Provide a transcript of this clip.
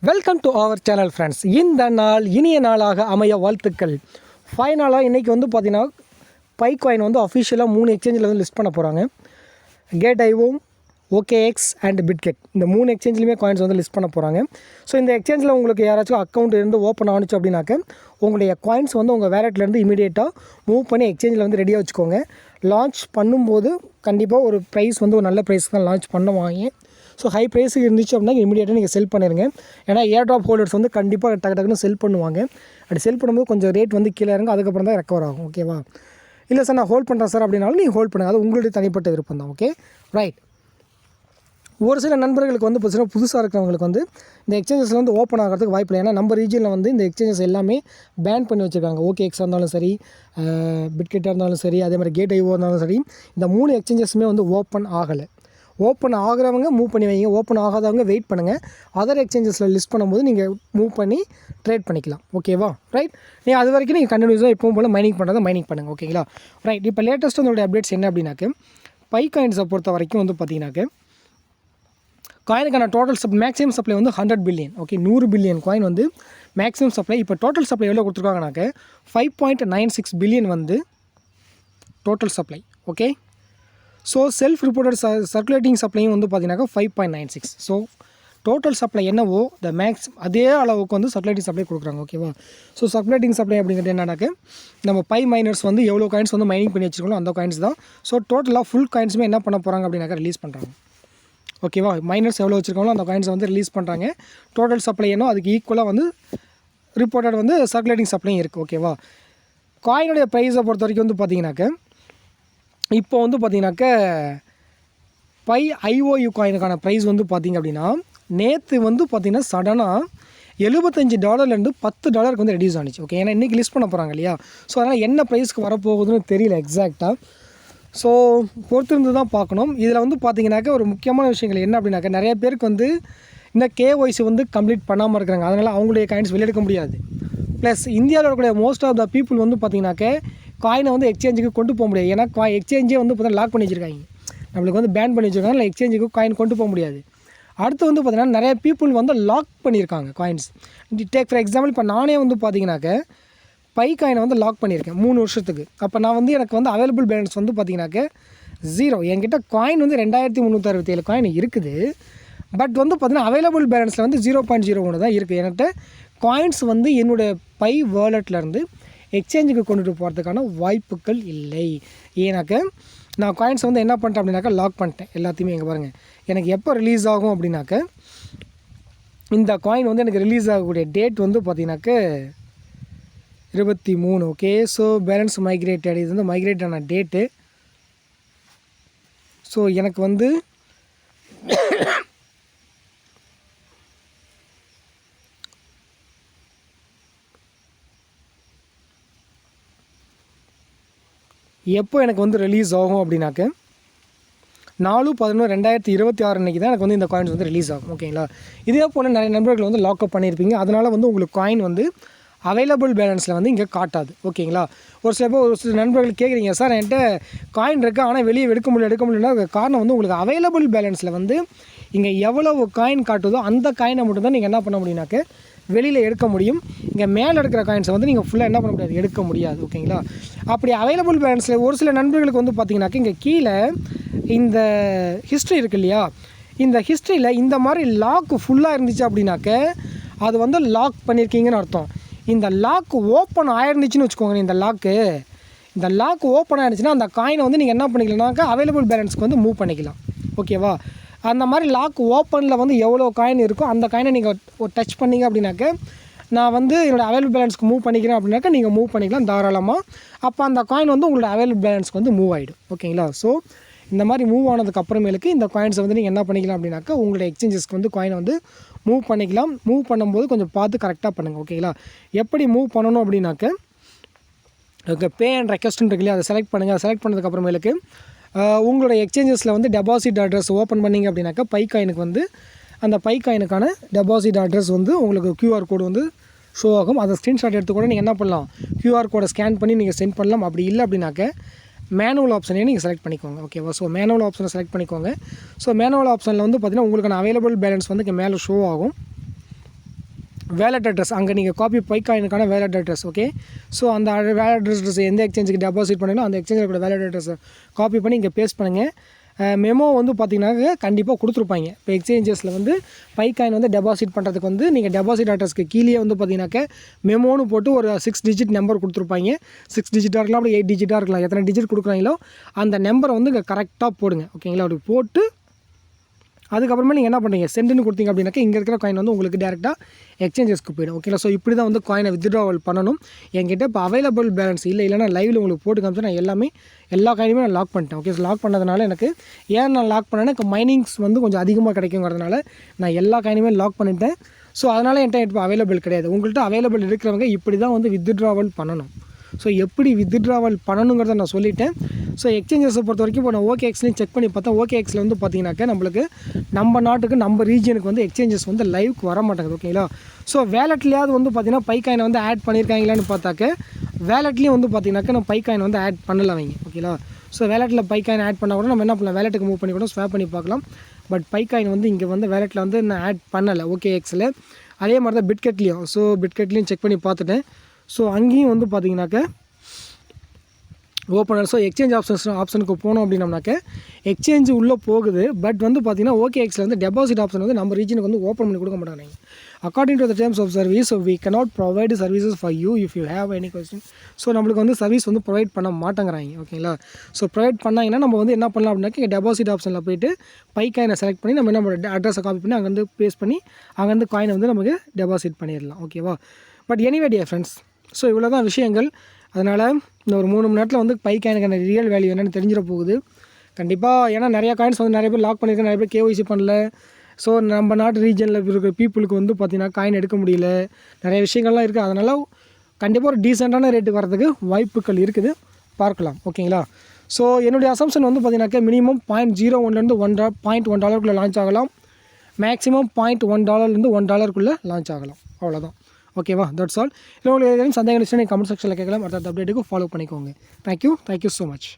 Welcome to our channel friends. இந்த நாள் இனிய நாளாக அமைய வாழ்த்துக்கள். ஃபைனலாக இன்றைக்கி வந்து பார்த்திங்கன்னா பைகாயின் வந்து அஃபிஷியலாக 3 எக்ஸ்சேஞ்சில் வந்து லிஸ்ட் பண்ண போகிறாங்க. கேட்.ஐஓ, OKX அண்ட் பிட்கெட், இந்த 3 எக்ஸ்சேஞ்சிலுமே காயின்ஸ் வந்து லிஸ்ட் பண்ண போகிறாங்க. ஸோ இந்த எக்ஸ்சேஞ்சில் உங்களுக்கு யாராச்சும் அக்கௌண்ட் இருந்து ஓப்பன் ஆனிச்சு அப்படின்னாக்க உங்களுடைய காயின்ஸ் வந்து உங்கள் வேலெட்லேருந்து இமீடியட்டாக மூவ் பண்ணி எக்ஸ்சேஞ்சில் வந்து ரெடியாக வச்சுக்கோங்க. லான்ச் பண்ணும்போது கண்டிப்பாக ஒரு ப்ரைஸ் வந்து ஒரு நல்ல ப்ரைஸ் தான் லான்ச் பண்ணுவாங்க. ஸோ ஹை ப்ரைஸுக்கு இருந்துச்சு அப்படின்னா இமீடியட்டாக நீங்கள் செல் பண்ணிடுங்க. ஏன்னா ஏர் ட்ராப் ஹோல்டர்ஸ் வந்து கண்டிப்பாக டக்குன்னு செல் பண்ணுவாங்க. அப்படி செல் பண்ணும்போது கொஞ்சம் ரேட் வந்து கீழே இறங்க, அதுக்கப்புறம் தான் ரெக்கவர் ஆகும். ஓகேவா? இல்லை சார் நான் ஹோல்ட் பண்ணுறேன் சார் அப்படின்னாலும் நீங்கள் ஹோல்ட் பண்ணுங்கள். அது உங்களுடைய தனிப்பட்ட விருப்பம் தான். Okay, right. ஒரு சில நண்பர்களுக்கு வந்து பார்த்தீங்கன்னா புதுசாக இருக்கிறவங்களுக்கு வந்து இந்த எக்ஸ்சேஞ்சஸில் வந்து ஓப்பன் ஆகிறதுக்கு வாய்ப்பு இல்லை. ஏன்னா நம்ம ரீஜனில் வந்து இந்த எக்ஸ்சேஞ்சஸ் எல்லாமே பேன் பண்ணி வச்சுருக்காங்க. OKX இருந்தாலும் சரி, பிட்கெட்டாக இருந்தாலும் சரி, அதே மாதிரி கேட்.ஐஓ இருந்தாலும் சரி, இந்த 3 எக்ஸ்சேஞ்சஸுமே வந்து ஓப்பன் ஆகலை. ஓப்பன் ஆகிறவங்க மூவ் பண்ணி வைங்க, ஓப்பன் ஆகாதவங்க வெயிட் பண்ணுங்கள். அதர் எக்ஸ்சேஞ்சஸில் லிஸ்ட் பண்ணும்போது நீங்கள் மூவ் பண்ணி ட்ரேட் பண்ணிக்கலாம். ஓகேவா? ரைட். நீங்கள் அது வரைக்கும் நீங்கள் கண்டினியூஸாக எப்பவும் போல் மைனிங் பண்ணுறதை மைனிங் பண்ணுங்கள். ஓகேங்களா? ரைட். இப்போ லேட்டஸ்ட் உங்களுடைய அப்டேட்ஸ் என்ன அப்படின்னாக்க பைகாயின்ஸை பொறுத்த வரைக்கும் வந்து பார்த்தீங்கன்னாக்க காயினுக்கான டோட்டல் மேக்ஸிமம் சப்ளை வந்து 100 பில்லியன். ஓகே, 100 பில்லியன் காயின் வந்து மேக்ஸிமம் சப்ளை. இப்போ டோட்டல் சப்ளை எவ்வளோ கொடுத்துருக்காங்கனாக்க 5.96 பில்லியன் வந்து total supply. Okay, so self reported circulating சப்ளையும் வந்து பார்த்தீங்கன்னாக்கா 5.96. ஸோ டோட்டல் சப்ளை என்னவோ அதே அளவுக்கு வந்து சர்க்குலேட்டிங் சப்ளை கொடுக்குறாங்க. ஓகேவா? ஸோ சர்க்குலேட்டிங் சப்ளை அப்படிங்கிறது என்னன்னாக்க நம்ம பை மைனர்ஸ் வந்து எவ்வளோ காயின்ஸ் வந்து மைனிங் பண்ணி வச்சுருக்கோம் அந்த காயின்ஸ் தான். ஸோ டோட்டலாக ஃபுல் காயின்ஸுமே என்ன பண்ண போகிறாங்க அப்படின்னாக்கா ரிலீஸ் பண்ணுறாங்க. ஓகேவா? மைனர்ஸ் எவ்வளோ வச்சுருக்காங்களோ அந்த காயின்ஸை வந்து ரிலீஸ் பண்ணுறாங்க. டோட்டல் சப்ளை என்னோ அதுக்கு ஈக்குவலாக வந்து ரிப்போர்ட்டட் வந்து சர்க்குலேட்டிங் சப்ளையும் இருக்குது. ஓகேவா? காயினுடைய ப்ரைஸை பொறுத்த வரைக்கும் வந்து பார்த்தீங்கன்னாக்க இப்போ வந்து பார்த்தீங்கன்னாக்க IOU காயினுக்கான ப்ரைஸ் வந்து பார்த்திங்க அப்படின்னா நேற்று வந்து பார்த்திங்கன்னா சடனாக $75 $10 வந்து ரெடியூஸ் ஆனிச்சு. ஓகே, ஏன்னா இன்றைக்கி லிஸ்ட் பண்ண போகிறாங்க இல்லையா? ஸோ அதனால் என்ன ப்ரைஸ்க்கு வரப்போகுதுன்னு தெரியல எக்ஸாக்டாக. ஸோ பொறுத்திருந்து தான் பார்க்கணும். இதில் வந்து பார்த்திங்கனாக்கா ஒரு முக்கியமான விஷயங்கள் என்ன அப்படின்னாக்கா நிறைய பேருக்கு வந்து இந்த KYC வந்து கம்ப்ளீட் பண்ணாமல் இருக்கிறாங்க. அதனால் அவங்களுடைய காயின்ஸ் வெளியெடுக்க முடியாது. ப்ளஸ் இந்தியாவில் இருக்கக்கூடிய மோஸ்ட் ஆஃப் த பீப்புள் வந்து பார்த்திங்கனாக்க காயினை வந்து எக்ஸ்சேஞ்சுக்கு கொண்டு போக முடியாது. ஏன்னா எக்ஸ்சேஞ்சே வந்து பார்த்தீங்கன்னா லாக் பண்ணி வச்சுருக்காங்க. நம்மளுக்கு வந்து பேன் பண்ணி வச்சுருக்காங்க. இல்லை எக்ஸ்சேஞ்சுக்கு காயின் கொண்டு போக முடியாது. அடுத்து வந்து பார்த்திங்கன்னா நிறைய பீப்புள் வந்து லாக் பண்ணியிருக்காங்க காயின்ஸ். டேக் ஃபார் எக்ஸாம்பிள் இப்போ நானே வந்து பார்த்திங்கனாக்க பைகாயினை வந்து லாக் பண்ணியிருக்கேன் 3 வருஷத்துக்கு. அப்போ நான் வந்து எனக்கு வந்து அவைலபிள் பேலன்ஸ் வந்து பார்த்திங்கனாக்க 0. என்கிட்ட காயின் வந்து 2367 காயின் இருக்குது. பட் வந்து பார்த்திங்கன்னா அவைலபிள் பேலன்ஸில் வந்து 0.01 தான் இருக்குது. என்கிட்ட காயின்ஸ் வந்து என்னுடைய பை வாலெட்லேருந்து எக்ஸ்சேஞ்சுக்கு கொண்டுட்டு போகிறதுக்கான வாய்ப்புகள் இல்லை. ஏன்னாக்க நான் காயின்ஸ் வந்து என்ன பண்ணிட்டேன் அப்படின்னாக்கா லாக் பண்ணிட்டேன் எல்லாத்தையுமே. எங்கே பாருங்கள், எனக்கு எப்போ ரிலீஸ் ஆகும் அப்படின்னாக்க இந்த காயின் வந்து எனக்கு ரிலீஸ் ஆகக்கூடிய டேட் வந்து பார்த்திங்கனாக்க 23. ஓகே, ஸோ பேலன்ஸ் மைக்ரேட்டட், இது வந்து மைக்ரேட் ஆன டேட்டு. ஸோ எனக்கு வந்து எப்போ எனக்கு வந்து ரிலீஸ் ஆகும் அப்படின்னாக்க 4/11/2026 அன்றைக்கி தான் எனக்கு வந்து இந்த காயின்ஸ் வந்து ரிலீஸ் ஆகும். ஓகேங்களா? இதே போல் நிறைய நண்பர்கள் வந்து லாக்அப் பண்ணியிருப்பீங்க. அதனால் வந்து உங்களுக்கு காயின் வந்து அவைலபிள் பேலன்ஸில் வந்து இங்கே காட்டாது. ஓகேங்களா? ஒரு சில நண்பர்கள் கேட்குறீங்க, சார் என்கிட்ட காயின் இருக்குது ஆனால் வெளியே எடுக்க முடியலன்னா காரணம் வந்து உங்களுக்கு அவைலபிள் பேலன்ஸில் வந்து இங்கே எவ்வளவு காயின் காட்டுதோ அந்த காயினை மட்டும் தான் நீங்கள் என்ன பண்ண முடியும்னாக்க வெளியில் எடுக்க முடியும். இங்கே மேலே எடுக்கிற காயின்ஸை வந்து நீங்கள் ஃபுல்லாக என்ன பண்ண முடியாது, எடுக்க முடியாது. ஓகேங்களா? அப்படி அவைலபிள் பேலன்ஸில் ஒரு சில நண்பர்களுக்கு வந்து பார்த்திங்கனாக்கா இங்கே கீழே இந்த ஹிஸ்ட்ரி இருக்குது இல்லையா? இந்த ஹிஸ்ட்ரியில் இந்த மாதிரி லாக் ஃபுல்லாக இருந்துச்சு அப்படின்னாக்க அது வந்து லாக் பண்ணியிருக்கீங்கன்னு அர்த்தம். இந்த லாக் ஓப்பன் ஆயிருந்துச்சுன்னு வச்சுக்கோங்க. இந்த லாக் ஓப்பன் ஆகிடுச்சுன்னா அந்த காயினை வந்து நீங்கள் என்ன பண்ணிக்கலாம்னாக்கா அவைலபிள் பேலன்ஸ்க்கு வந்து மூவ் பண்ணிக்கலாம். ஓகேவா? அந்த மாதிரி லாக் ஓப்பனில் வந்து எவ்வளோ காயின் இருக்கோ அந்த காயினை நீங்கள் டச் பண்ணிங்க அப்படின்னாக்க நான் வந்து என்னோடய அவைலபிள் பேலன்ஸ்க்கு மூவ் பண்ணிக்கிறேன் அப்படின்னாக்கா நீங்கள் மூவ் பண்ணிக்கலாம் தாராளமாக. அப்போ அந்த காயின் வந்து உங்களோட அவைலபிள் பேலன்ஸ்க்கு வந்து மூவ் ஆகிடும். ஓகேங்களா? ஸோ இந்த மாதிரி மூவ் ஆனதுக்கு அப்புறமேலுக்கு இந்த காயின்ஸை வந்து நீங்கள் என்ன பண்ணிக்கலாம் அப்படின்னாக்கா உங்களோட எக்ஸ்சேஞ்சஸ்க்கு வந்து காயினை வந்து மூவ் பண்ணிக்கலாம். மூவ் பண்ணும்போது கொஞ்சம் பார்த்து கரெக்டாக பண்ணுங்கள். ஓகேங்களா? எப்படி மூவ் பண்ணணும் அப்படின்னாக்க ஓகே, பே அண்ட் ரெக்வஸ்ட்னு இருக்கு இல்லையா? அதை செலக்ட் பண்ணுங்கள். அதை செலக்ட் பண்ணதுக்கப்புறமேலுக்கு உங்களோட எக்ஸ்சேஞ்சஸில் வந்து டெபாசிட் அட்ரஸ் ஓப்பன் பண்ணிங்க அப்படின்னாக்கா பைகாயினுக்கு வந்து அந்த பைகாயினுக்கான டெபாசிட் அட்ரஸ் வந்து உங்களுக்கு QR கோடு வந்து ஷோ ஆகும். அதை ஸ்க்ரீன்ஷாட் எடுத்து கூட நீங்கள் என்ன பண்ணலாம், QR கோடை ஸ்கேன் பண்ணி நீங்கள் சென்ட் பண்ணலாம். அப்படி இல்லை அப்படின்னாக்க மேனுவல் ஆப்ஷனையும் நீங்கள் செலக்ட் பண்ணிக்கோங்க. ஓகேவா? ஸோ மேனுவல் ஆப்ஷனை செலக்ட் பண்ணிக்கோங்க. ஸோ மேனுவல் ஆப்ஷனில் வந்து பார்த்திங்கன்னா உங்களுக்கான அவைலபிள் பேலன்ஸ் வந்து இங்கே மேலே ஷோ ஆகும். வேலட் அட்ரஸ் அங்கே நீங்கள் காப்பி பைக்காயினுக்கான வேலட் அட்ரஸ். ஓகே, ஸோ அந்த வேலட் அட்ரஸ் எந்த எக்ஸ்சேஞ்சுக்கு டெபாசிட் பண்ணணும் அந்த எக்ஸ்சேஞ்சோட வேலட் அட்ரஸை காப்பி பண்ணி இங்கே பேஸ்ட் பண்ணுங்கள். மெமோ வந்து பார்த்திங்கன்னா கண்டிப்பாக கொடுத்துருப்பாங்க. இப்போ எக்ஸ்சேஞ்சஸில் வந்து பைக்காயின் வந்து டெபாசிட் பண்ணுறதுக்கு வந்து நீங்கள் டெபாசிட் அட்ரஸ்க்கு கீழே வந்து பார்த்தீங்கன்னாக்க மெமோன்னு போட்டு ஒரு 6 டிஜிட் நம்பர் கொடுத்துருப்பாங்க. 6 டிஜிட்டாக இருக்கலாம், அப்படி 8 டிஜிட்டாக இருக்கலாம். எத்தனை டிஜிட் கொடுக்குறாங்களோ அந்த நம்பரை வந்து இங்கே கரெக்டாக போடுங்க. ஓகேங்களா, அப்படி போட்டு அதுக்கப்புறமா நீங்கள் என்ன பண்ணுறீங்க, சென்டுன்னு கொடுத்தீங்க அப்படின்னாக்கா இங்கே இருக்கிற காயின் வந்து உங்களுக்கு டேரெக்டாக எக்ஸ்சேஞ்சஸ்க்கு போய்டும். ஓகேங்களா, ஸோ இப்படி தான் வந்து காயினை வித்ட்ராவல் பண்ணணும். என்கிட்ட இப்போ அவைலபிள் பேலன்ஸ் இல்லைன்னா லைவில் உங்களுக்கு போட்டு காமிச்சு நான் எல்லா காயினுமே நான் லாக் பண்ணிட்டேன். ஓகே, லாக் பண்ணதுனால எனக்கு ஏன் நான் லாக் பண்ணேன்னா எனக்கு மைனிங்ஸ் வந்து கொஞ்சம் அதிகமாக கிடைக்குங்கிறதுனால நான் எல்லா காயினுமே லாக் பண்ணிட்டேன். ஸோ அதனால் என்கிட்ட இப்போ அவைலபிள் கிடையாது. உங்கள்கிட்ட அவைலபிள் இருக்கிறவங்க இப்படி தான் வந்து வித்ட்ராவல் பண்ணணும். ஸோ எப்படி வித்ட்ராவல் பண்ணணுங்கிறத நான் சொல்லிட்டேன். ஸோ எக்ஸ்சேஞ்சஸை பொறுத்த வரைக்கும் இப்போ நான் OKXலையும் செக் பண்ணி பார்த்தா OKXல வந்து பார்த்தீங்கன்னாக்கா நம்மளுக்கு நம்ம நாட்டுக்கு நம்ம ரீஜனுக்கு வந்து எக்ஸ்சேஞ்சஸ் வந்து லைவுக்கு வர மாட்டேங்குது. ஓகேங்களா, ஸோ வேலட்லேயாவது வந்து பார்த்தீங்கன்னா பைக்காயினை வந்து ஆட் பண்ணியிருக்காங்களான்னு பார்த்தாக்க வேலட்லேயும் வந்து பார்த்தீங்கன்னாக்கா நம்ம பைக்காயின் வந்து ஆட் பண்ணல வைங்க. ஓகேங்களா, ஸோ வேலட்டில் பைக்காயின் ஆட் பண்ணால் கூட நம்ம என்ன பண்ணலாம், வேலட்டுக்கு மூவ் பண்ணி கூட ஸ்வாப் பண்ணி பார்க்கலாம். பட் பைக்காயின் வந்து இங்கே வந்து வேலட்டில் வந்து நான் ஆட் பண்ணலை OKXல. அதே மாதிரி தான் பிட்கெட்லேயும். ஸோ பிட்கெட்லேயும் செக் பண்ணி பார்த்துட்டேன். ஸோ அங்கேயும் வந்து பார்த்தீங்கன்னாக்கா ஓப்பனர். ஸோ எக்ஸ்சேஞ்ச் ஆப்ஷனுக்கு போனோம் அப்படின்னம்னாக்க எக்ஸ்சேஞ்சு உள்ளே போகுது. பட் வந்து பார்த்தீங்கன்னா OKXல வந்து டெபாசிட் ஆப்ஷன் வந்து நம்ம ரீஜனுக்கு வந்து ஓப்பன் பண்ணி கொடுக்க மாட்டாங்க. According to the terms of service so we cannot provide services for you if you have any question. So நம்மளுக்கு வந்து சர்வீஸ் வந்து ப்ரொவைட் பண்ண மாட்டேங்கிறாங்க. ஓகேங்களா, ஸோ ப்ரொவைட் பண்ணாங்கன்னா நம்ம வந்து என்ன பண்ணலாம் அப்படின்னாக்க டெபாசிட் ஆப்ஷனில் போய்ட்டு பைக்காயினை செலக்ட் பண்ணி நம்ம என்ன அட்ரஸை காப்பி பண்ணி அங்கேருந்து பேஸ்ட் பண்ணி அங்கேருந்து காயினை வந்து நமக்கு டெபாசிட் பண்ணிடலாம். ஓகேவா, but anyway dear friends, so இவ்வளோ தான் விஷயங்கள். அதனால் இந்த ஒரு 3 மணி நேரத்தில் வந்து பைக்காயினுக்கான ரியல் வேல்யூ என்னென்னு தெரிஞ்சிட போகுது கண்டிப்பாக. ஏன்னா நிறையா காயின்ஸ் வந்து நிறைய பேர் லாக் பண்ணியிருக்கேன், நிறைய பேர் KYC பண்ணல. ஸோ நம்ம நாட்டு ரீஜனில் இருக்கிற பீப்புளுக்கு வந்து பார்த்திங்கன்னா காயின் எடுக்க முடியல, நிறைய விஷயங்கள்லாம் இருக்குது. அதனால் கண்டிப்பாக ஒரு டீசெண்டான ரேட்டுக்கு வரதுக்கு வாய்ப்புகள் இருக்குது, பார்க்கலாம். ஓகேங்களா, ஸோ என்னுடைய அசம்ஷன் வந்து பார்த்திங்கனாக்கா மினிமம் $0.01 $1 லான்ச் ஆகலாம், மேக்ஸிமம் $0.1 $1 லான்ச் ஆகலாம். அவ்வளோதான். ஓகேவா, தட்ஸ் ஆல். இல்லை உங்களுக்கு ஏதாவது சந்தேகம் இருந்துச்சுன்னா கமெண்ட் செக்ஷனில் கேட்கலாம். அடுத்த அப்டேட்டுக்கு ஃபாலோ பண்ணிக்கோங்க. Thank you so much.